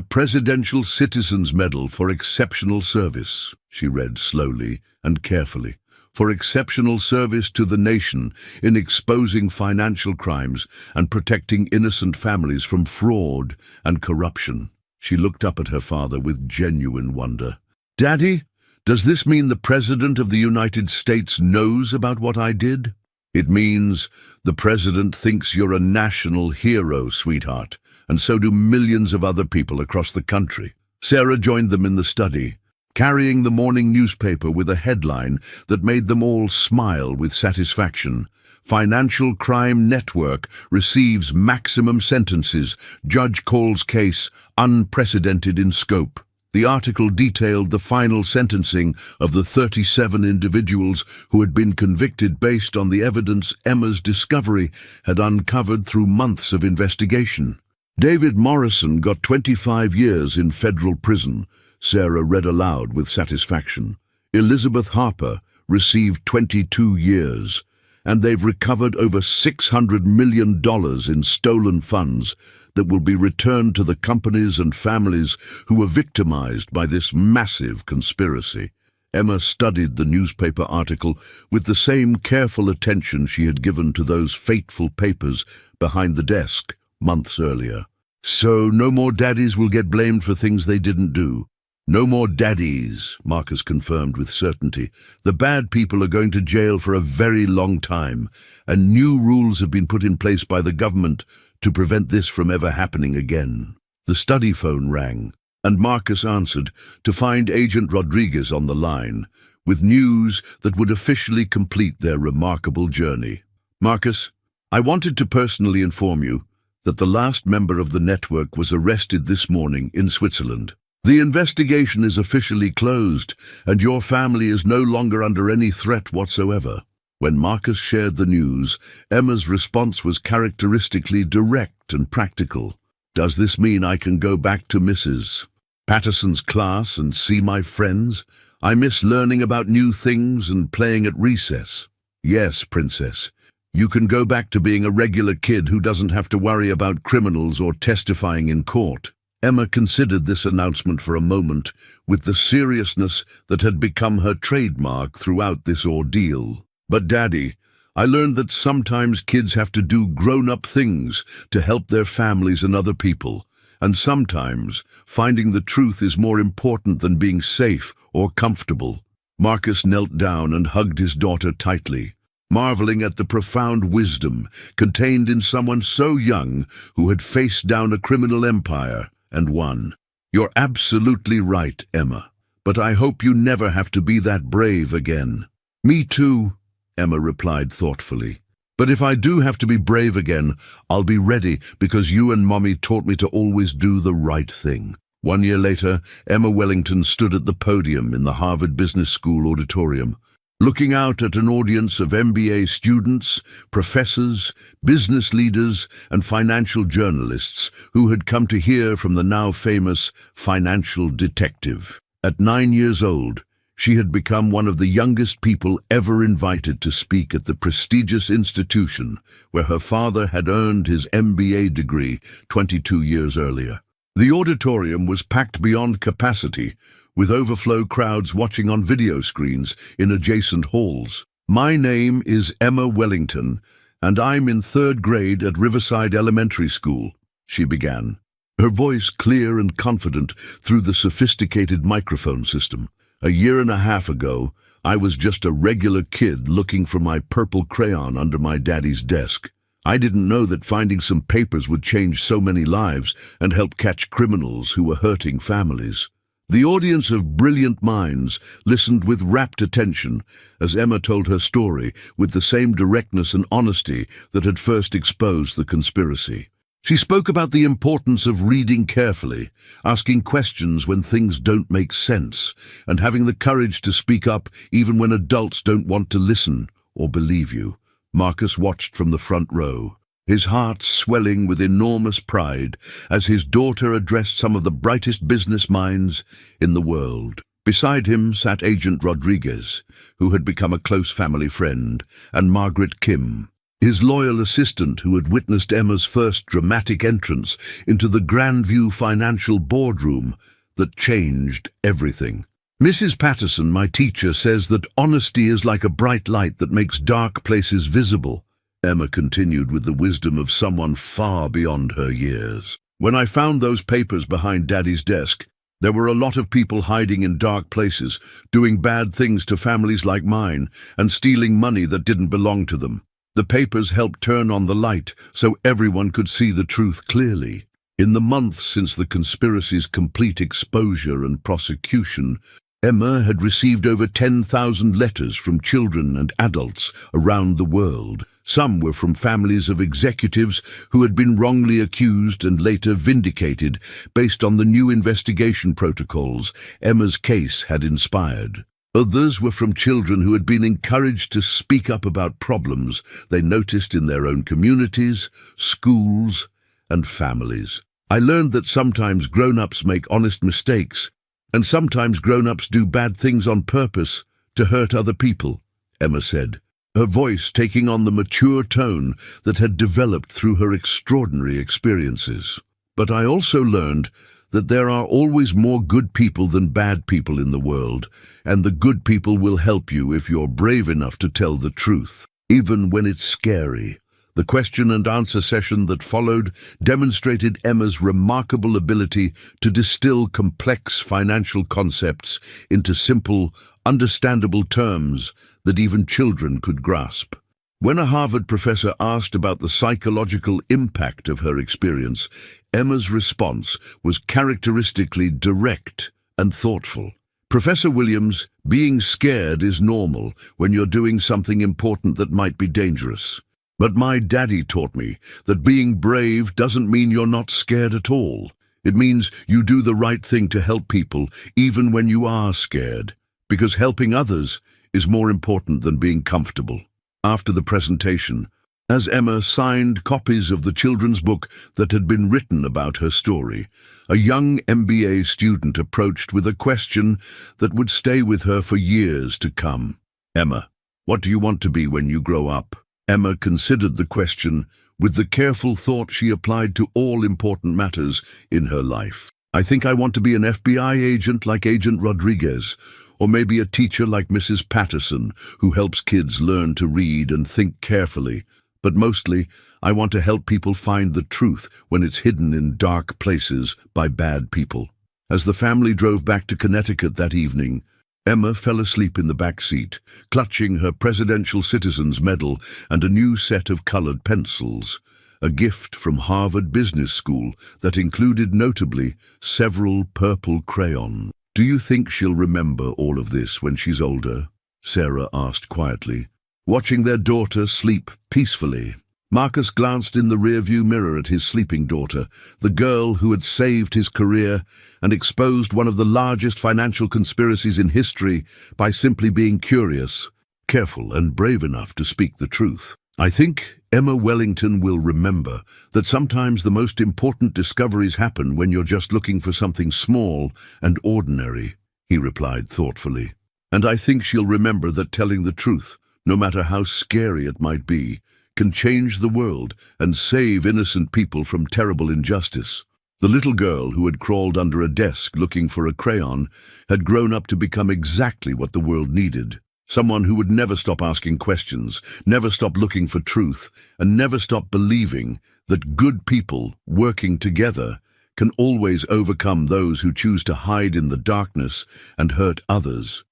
Presidential Citizen's Medal for exceptional service," she read slowly and carefully. "For exceptional service to the nation in exposing financial crimes and protecting innocent families from fraud and corruption." She looked up at her father with genuine wonder. "Daddy, does this mean the President of the United States knows about what I did?" "It means the President thinks you're a national hero, sweetheart, and so do millions of other people across the country." Sarah joined them in the study, carrying the morning newspaper with a headline that made them all smile with satisfaction. "Financial Crime Network receives maximum sentences. Judge calls case unprecedented in scope." The article detailed the final sentencing of the 37 individuals who had been convicted based on the evidence Emma's discovery had uncovered through months of investigation. "David Morrison got 25 years in federal prison," Sarah read aloud with satisfaction. "Elizabeth Harper received 22 years, and they've recovered over $600 million in stolen funds that will be returned to the companies and families who were victimized by this massive conspiracy." Emma studied the newspaper article with the same careful attention she had given to those fateful papers behind the desk months earlier. "So no more daddies will get blamed for things they didn't do." "No more daddies," Marcus confirmed with certainty. "The bad people are going to jail for a very long time, and new rules have been put in place by the government to prevent this from ever happening again." The study phone rang, and Marcus answered to find Agent Rodriguez on the line, with news that would officially complete their remarkable journey. "Marcus, I wanted to personally inform you that the last member of the network was arrested this morning in Switzerland. The investigation is officially closed, and your family is no longer under any threat whatsoever." When Marcus shared the news, Emma's response was characteristically direct and practical. "Does this mean I can go back to Mrs. Patterson's class and see my friends? I miss learning about new things and playing at recess." "Yes, Princess. You can go back to being a regular kid who doesn't have to worry about criminals or testifying in court." Emma considered this announcement for a moment with the seriousness that had become her trademark throughout this ordeal. "But Daddy, I learned that sometimes kids have to do grown-up things to help their families and other people, and sometimes finding the truth is more important than being safe or comfortable." Marcus knelt down and hugged his daughter tightly, marveling at the profound wisdom contained in someone so young who had faced down a criminal empire and won. "You're absolutely right, Emma, but I hope you never have to be that brave again." "Me too," Emma replied thoughtfully. "But if I do have to be brave again, I'll be ready because you and Mommy taught me to always do the right thing." 1 year later, Emma Wellington stood at the podium in the Harvard Business School auditorium, looking out at an audience of MBA students, professors, business leaders, and financial journalists who had come to hear from the now famous financial detective. At 9 years old, she had become one of the youngest people ever invited to speak at the prestigious institution where her father had earned his MBA degree 22 years earlier. The auditorium was packed beyond capacity, with overflow crowds watching on video screens in adjacent halls. "My name is Emma Wellington, and I'm in 3rd grade at Riverside Elementary School," she began, her voice clear and confident through the sophisticated microphone system. "A year and a half ago, I was just a regular kid looking for my purple crayon under my daddy's desk. I didn't know that finding some papers would change so many lives and help catch criminals who were hurting families." The audience of brilliant minds listened with rapt attention as Emma told her story with the same directness and honesty that had first exposed the conspiracy. She spoke about the importance of reading carefully, asking questions when things don't make sense, and having the courage to speak up even when adults don't want to listen or believe you. Marcus watched from the front row, his heart swelling with enormous pride as his daughter addressed some of the brightest business minds in the world. Beside him sat Agent Rodriguez, who had become a close family friend, and Margaret Kim, his loyal assistant who had witnessed Emma's first dramatic entrance into the Grandview financial boardroom that changed everything. Mrs. Patterson, my teacher, says that honesty is like a bright light that makes dark places visible. Emma continued with the wisdom of someone far beyond her years. When I found those papers behind Daddy's desk, there were a lot of people hiding in dark places, doing bad things to families like mine, and stealing money that didn't belong to them. The papers helped turn on the light so everyone could see the truth clearly. In the months since the conspiracy's complete exposure and prosecution, Emma had received over 10,000 letters from children and adults around the world. Some were from families of executives who had been wrongly accused and later vindicated based on the new investigation protocols Emma's case had inspired. Others were from children who had been encouraged to speak up about problems they noticed in their own communities, schools, and families. I learned that sometimes grown-ups make honest mistakes, and sometimes grown-ups do bad things on purpose to hurt other people, Emma said, her voice taking on the mature tone that had developed through her extraordinary experiences. But I also learned that there are always more good people than bad people in the world, and the good people will help you if you're brave enough to tell the truth, even when it's scary. The question and answer session that followed demonstrated Emma's remarkable ability to distill complex financial concepts into simple, understandable terms that even children could grasp. When a Harvard professor asked about the psychological impact of her experience, Emma's response was characteristically direct and thoughtful. Professor Williams, being scared is normal when you're doing something important that might be dangerous. But my daddy taught me that being brave doesn't mean you're not scared at all. It means you do the right thing to help people even when you are scared, because helping others is more important than being comfortable. After the presentation, as Emma signed copies of the children's book that had been written about her story, a young MBA student approached with a question that would stay with her for years to come. Emma, what do you want to be when you grow up? Emma considered the question with the careful thought she applied to all important matters in her life. I think I want to be an FBI agent like Agent Rodriguez, or maybe a teacher like Mrs. Patterson, who helps kids learn to read and think carefully. But mostly, I want to help people find the truth when it's hidden in dark places by bad people. As the family drove back to Connecticut that evening, Emma fell asleep in the back seat, clutching her Presidential Citizen's Medal and a new set of colored pencils, a gift from Harvard Business School that included notably several purple crayons. Do you think she'll remember all of this when she's older? Sarah asked quietly, watching their daughter sleep peacefully. Marcus glanced in the rearview mirror at his sleeping daughter, the girl who had saved his career and exposed one of the largest financial conspiracies in history by simply being curious, careful, and brave enough to speak the truth. I think Emma Wellington will remember that sometimes the most important discoveries happen when you're just looking for something small and ordinary, he replied thoughtfully. And I think she'll remember that telling the truth, no matter how scary it might be, can change the world and save innocent people from terrible injustice. The little girl who had crawled under a desk looking for a crayon had grown up to become exactly what the world needed. Someone who would never stop asking questions, never stop looking for truth, and never stop believing that good people working together can always overcome those who choose to hide in the darkness and hurt others.